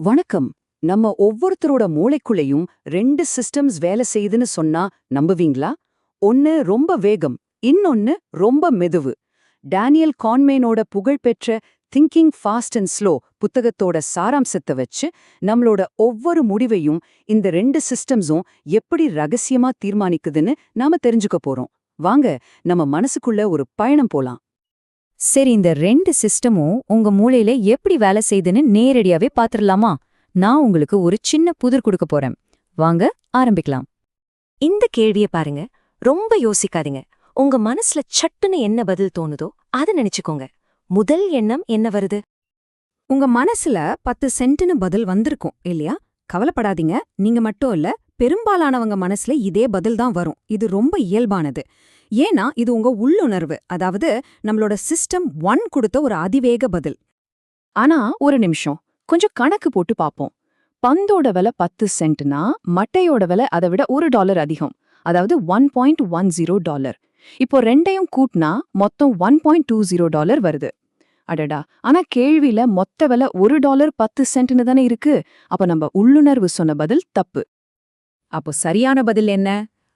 வணக்கம். நம்ம ஒவ்வொருத்தரோட மூளைக்குள்ளேயும் 2 சிஸ்டம்ஸ் வேலை செய்யுதுன்னு சொன்னா நம்புவீங்களா? ஒன்னு ரொம்ப வேகம், இன்னொன்னு ரொம்ப மெதுவு. டேனியல் கான்மேனோட புகழ்பெற்ற திங்கிங் ஃபாஸ்ட் அண்ட் ஸ்லோ புத்தகத்தோட சாராம்சத்தை வச்சு நம்மளோட ஒவ்வொரு முடிவையும் இந்த 2 சிஸ்டம்ஸும் எப்படி ரகசியமா தீர்மானிக்குதுன்னு நாம தெரிஞ்சுக்க போறோம். வாங்க நம்ம மனசுக்குள்ள ஒரு பயணம் போலாம். சரி, இந்த 2 சிஸ்டமும் உங்க மூளையில எப்படி வேலை செய்யுதுன்னு நேரடியாவே பாத்துரலாமா? நான் உங்களுக்கு ஒரு சின்ன புதிர் கொடுக்க போறேன். வாங்க ஆரம்பிக்கலாம். இந்த கேள்விய பாருங்க. ரொம்ப யோசிக்காதீங்க. உங்க மனசுல சட்டுன்னு என்ன பதில் தோணுதோ அத நினைச்சுக்கோங்க. முதல் எண்ணம் என்ன வருது? உங்க மனசுல 10 சென்ட்னு பதில் வந்திருக்கும் இல்லையா? கவலைப்படாதீங்க, நீங்க மட்டும் இல்ல, பெரும்பாலானவங்க மனசுல இதே பதில் தான் வரும். இது ரொம்ப இயல்பானது. ஏன்னா இது உங்க உள்ளுணர்வு, அதாவது நம்மளோட சிஸ்டம் 1 கொடுத்த ஒரு அதிவேக பதில். ஆனா ஒரு நிமிஷம், கொஞ்சம் கணக்கு போட்டு பாப்போம். பந்தோட விலை 10 சென்ட்னா மட்டையோட விலை அதை விட $1 அதிகம், அதாவது $1.10. இப்போ ரெண்டையும் கூட்டினா மொத்தம் $1.20 வருது. அடடா, ஆனா கேள்வியில மொத்த விலை $1 10 சென்ட்னு தானே இருக்கு. அப்ப நம்ம உள்ளுணர்வு சொன்ன பதில் தப்பு. அப்போ சரியான பதில் என்ன?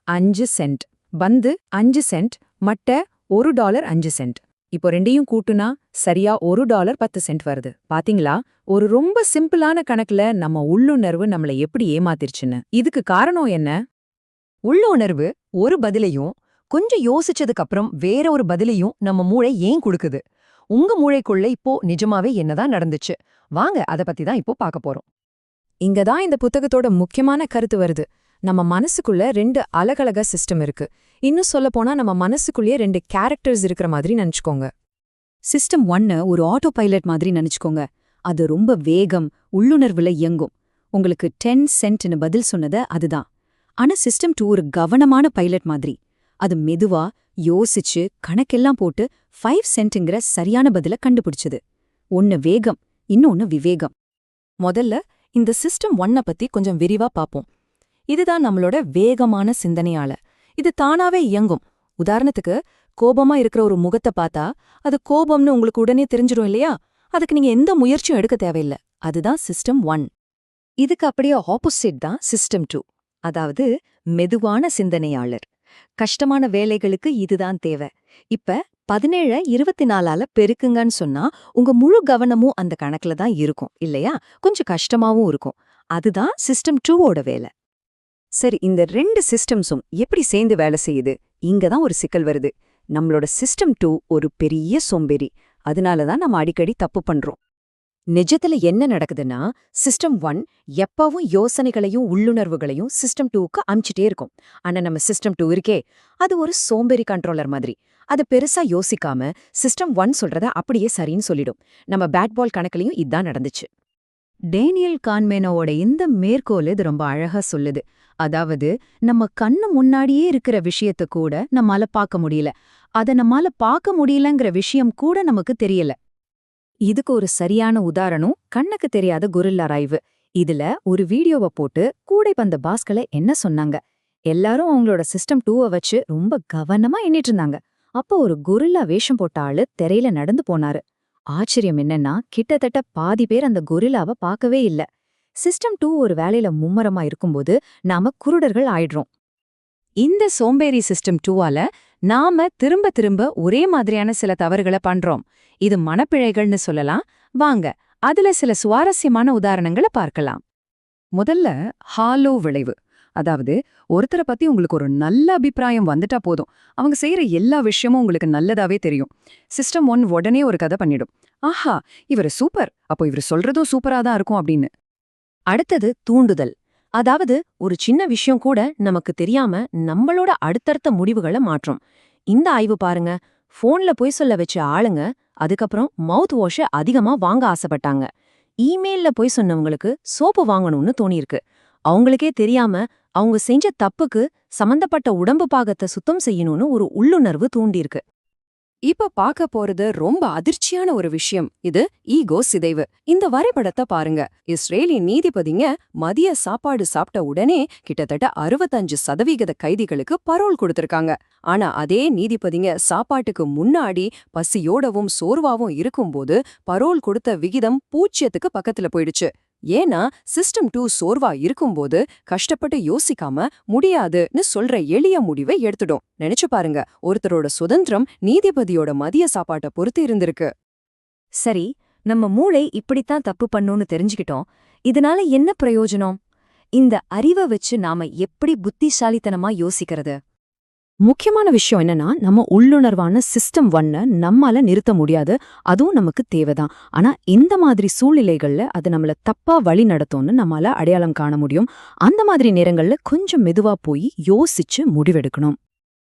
5 சென்ட். பந்து 5 சென்ட், மட்டை $1 5 சென்ட். இப்போ ரெண்டையும் கூட்டுனா சரியா $1 10 சென்ட் வருது. பாத்தீங்களா? ஒரு ரொம்ப சிம்பிளான கணக்குல நம்ம உள்ளுணர்வு நம்மள எப்படி ஏமாத்திருச்சுன்னு. இதுக்கு காரணம் என்ன? உள்ளுணர்வு ஒரு பதிலையும் கொஞ்சம் யோசிச்சதுக்கு அப்புறம் வேற ஒரு பதிலையும் நம்ம மூளை ஏன் கொடுக்குது? உங்க மூளைக்குள்ள இப்போ நிஜமாவே என்னதான் நடந்துச்சு? வாங்க அத பத்தி தான் இப்போ பார்க்க போறோம். இங்கதான் இந்த புத்தகத்தோட முக்கியமான கருத்து வருது. நம்ம மனசுக்குள்ள 2 அலகலக சிஸ்டம் இருக்கு. இன்னும் சொல்லப்போனா நம்ம மனசுக்குள்ளேயே 2 கேரக்டர்ஸ் இருக்கிற மாதிரி நினைச்சுக்கோங்க. சிஸ்டம் 1 ஒரு ஆட்டோ பைலட் மாதிரி நினைச்சுக்கோங்க. அது ரொம்ப வேகம், உள்ளுணர்வுல இயங்கும். உங்களுக்கு 10 சென்ட்னு பதில் சொன்னது அதுதான். ஆனா சிஸ்டம் 2 ஒரு கவனமான பைலட் மாதிரி. அது மெதுவா யோசிச்சு கணக்கெல்லாம் போட்டு 5 சென்ட்ங்கிற சரியான பதில கண்டுபிடிச்சது. ஒன்னு வேகம், இன்னொன்னு விவேகம். முதல்ல இந்த சிஸ்டம் 1 பத்தி கொஞ்சம் விரிவா பாப்போம். இதுதான் நம்மளோட வேகமான சிந்தனையால. இது தானாவே இயங்கும். உதாரணத்துக்கு, கோபமா இருக்கிற ஒரு முகத்தை பார்த்தா அது கோபம்னு உங்களுக்கு உடனே தெரிஞ்சிடும் இல்லையா? அதுக்கு நீங்க எந்த முயற்சியும் எடுக்க தேவையில்ல. அதுதான் சிஸ்டம் 1. இதுக்கு அப்படியே ஆப்போசிட் தான் சிஸ்டம் 2, அதாவது மெதுவான சிந்தனையாளர். கஷ்டமான வேலைகளுக்கு இதுதான் தேவை. இப்ப 17 24ஆல பெருக்குங்கன்னு சொன்னா உங்க முழு கவனமும் அந்த கணக்குல தான் இருக்கும் இல்லையா? கொஞ்சம் கஷ்டமாவும் இருக்கும். அதுதான் சிஸ்டம் 2ஓட வேலை. சரி, இந்த 2 சிஸ்டம்ஸும் எப்படி சேர்ந்து வேலை செய்யுது? இங்க தான் ஒரு சிக்கல் வருது. நம்மளோட சிஸ்டம் 2 ஒரு பெரிய சோம்பேறி. அதனால தான் நம்ம அடிக்கடி தப்பு பண்றோம். நிஜத்துல என்ன நடக்குதுன்னா, சிஸ்டம் 1 எப்பவும் யோசனைகளையும் உள்ளுணர்வுகளையும் சிஸ்டம் 2க்கு அனுப்பிச்சிட்டே இருக்கும். ஆனா நம்ம சிஸ்டம் 2 இருக்கே, அது ஒரு சோம்பேறி கண்ட்ரோலர் மாதிரி. அது பெருசா யோசிக்காம சிஸ்டம் 1 சொல்றத அப்படியே சரின்னு சொல்லிடும். நம்ம பேட் பால் கணக்குலயும் இதான் நடந்துச்சு. டேனியல் கான்மேனோட இந்த மேற்கோள் இது ரொம்ப அழகா சொல்லுது. அதாவது நம்ம கண்ணு முன்னாடியே இருக்கிற விஷயத்த கூட நம்மால பார்க்க முடியல, அத நம்மால பார்க்க முடியலங்கிற விஷயம் கூட நமக்கு தெரியல. இதுக்கு ஒரு சரியான உதாரணம் கண்ணுக்கு தெரியாத கொரில்லா ராய்வு. இதுல ஒரு வீடியோவை போட்டு கூடை பந்த பாஸ்களை என்ன சொன்னாங்க. எல்லாரும் அவங்களோட சிஸ்டம் 2 வச்சு ரொம்ப கவனமா எண்ணிட்டு இருந்தாங்க. அப்போ ஒரு கொரில்லா வேஷம் போட்ட ஆளு திரையில நடந்து போனாரு. ஆச்சரியம் என்னன்னா, கிட்டத்தட்ட பாதி பேர் அந்த கொரில்லாவை பார்க்கவே இல்ல. சிஸ்டம் 2 ஒரு வேலையில மும்மரமா இருக்கும்போது நாம குருடர்கள் ஆயிடுறோம். இந்த சோம்பேறி சிஸ்டம் 2ஆல நாம திரும்ப திரும்ப ஒரே மாதிரியான சில தவறுகளை பண்றோம். இது மனப்பிழைகள்னு சொல்லலாம். வாங்க அதுல சில சுவாரஸ்யமான உதாரணங்களை பார்க்கலாம். முதல்ல ஹாலோ விளைவு. அதாவது ஒருத்தரை பத்தி உங்களுக்கு ஒரு நல்ல அபிப்பிராயம் வந்துட்டா போதும், அவங்க செய்யற எல்லா விஷயமும் உங்களுக்கு நல்லதாவே தெரியும். சிஸ்டம் 1 உடனே ஒரு கதை பண்ணிடும். ஆஹா, இவரு சூப்பர், அப்போ இவர் சொல்றதும் சூப்பரா தான் இருக்கும் அப்படின்னு. அடுத்தது தூண்டுதல். அதாவது ஒரு சின்ன விஷயம் கூட நமக்கு தெரியாம நம்மளோட அடுத்தடுத்த முடிவுகளை மாற்றும். இந்த ஆய்வு பாருங்க. போன்ல போய் சொல்ல வச்ச ஆளுங்க அதுக்கப்புறம் மவுத் வாஷ அதிகமா வாங்க ஆசைப்பட்டாங்க. இமெயில்ல போய் சொன்னவங்களுக்கு சோப்பு வாங்கணும்னு தோணியிருக்கு. அவங்களுக்கே தெரியாம அவங்க செஞ்ச தப்புக்கு சம்பந்தப்பட்ட உடம்பு பாகத்தை சுத்தம் செய்யணும்னு ஒரு உள்ளுணர்வு தூண்டியிருக்கு. இப்ப பார்க்க போறது ரொம்ப அதிர்ச்சியான ஒரு விஷயம். இது ஈகோ சிதைவு. இந்த வரைபடத்தை பாருங்க. இஸ்ரேலிய நீதிபதிங்க மதிய சாப்பாடு சாப்பிட்ட உடனே கிட்டத்தட்ட 65% கைதிகளுக்கு பரோல் கொடுத்திருக்காங்க. ஆனா அதே நீதிபதிங்க சாப்பாட்டுக்கு முன்னாடி பசியோடவும் சோர்வாவும் இருக்கும்போது பரோல் கொடுத்த விகிதம் 0க்கு பக்கத்துல போயிடுச்சு. ஏன்னா சிஸ்டம் 2 சோர்வா இருக்கும்போது கஷ்டப்பட்டு யோசிக்காம முடியாதுன்னு சொல்ற எளிய முடிவை எடுத்துடும். நினைச்சு பாருங்க, ஒருத்தரோட சுதந்திரம் நீதிபதியோட மதிய சாப்பாட்டை பொறுத்து இருந்திருக்கு. சரி, நம்ம மூளை இப்படித்தான் தப்பு பண்ணுன்னு தெரிஞ்சுக்கிட்டோம். இதனால என்ன பிரயோஜனம்? இந்த அறிவை வச்சு நாம எப்படி புத்திசாலித்தனமா யோசிக்கிறது? முக்கியமான விஷயம் என்னன்னா, நம்ம உள்ளுணர்வான சிஸ்டம் 1 நம்மால நிறுத்த முடியாது, அதுவும் நமக்கு தேவைதான். ஆனா இந்த மாதிரி சூழ்நிலைகள்ல அது நம்மள தப்பா வழி நடத்தும்னு நம்மால அடையாளம் காண முடியும். அந்த மாதிரி நேரங்கள்ல கொஞ்சம் மெதுவா போய் யோசிச்சு முடிவெடுக்கணும்.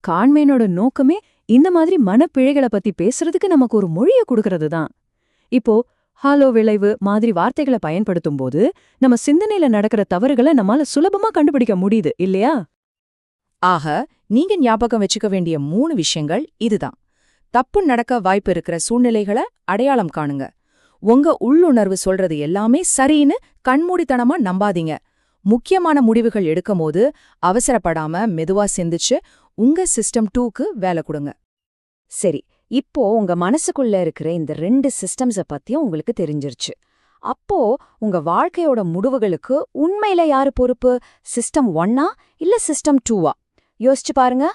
கான்மேனோட நோக்கமே இந்த மாதிரி மனப்பிழைகளை பத்தி பேசுறதுக்கு நமக்கு ஒரு மொழிய கொடுக்கறது தான். இப்போ ஹாலோ விளைவு மாதிரி வார்த்தைகளை பயன்படுத்தும் போது நம்ம சிந்தனையில நடக்கிற தவறுகளை நம்மால சுலபமா கண்டுபிடிக்க முடியுது இல்லையா? ஆக, நீங்க ஞாபகம் வச்சுக்க வேண்டிய 3 விஷயங்கள் இதுதான். தப்பு நடக்க வாய்ப்பு இருக்கிற சூழ்நிலைகளை அடையாளம் காணுங்க. உங்க உள்ளுணர்வு சொல்றது எல்லாமே சரின்னு கண்மூடித்தனமா நம்பாதீங்க. முக்கியமான முடிவுகள் எடுக்கும்போது அவசரப்படாம மெதுவா சிந்திச்சு உங்க சிஸ்டம் 2க்கு வேலை கொடுங்க. சரி, இப்போ உங்க மனசுக்குள்ள இருக்கிற இந்த 2 சிஸ்டம்ஸ பத்தியும் உங்களுக்கு தெரிஞ்சிருச்சு. அப்போ உங்க வாழ்க்கையோட முடிவுகளுக்கு உண்மையில யாரு பொறுப்பு? சிஸ்டம் 1ஆ இல்ல சிஸ்டம் 2ஆ? யோசிச்சு பாருங்க.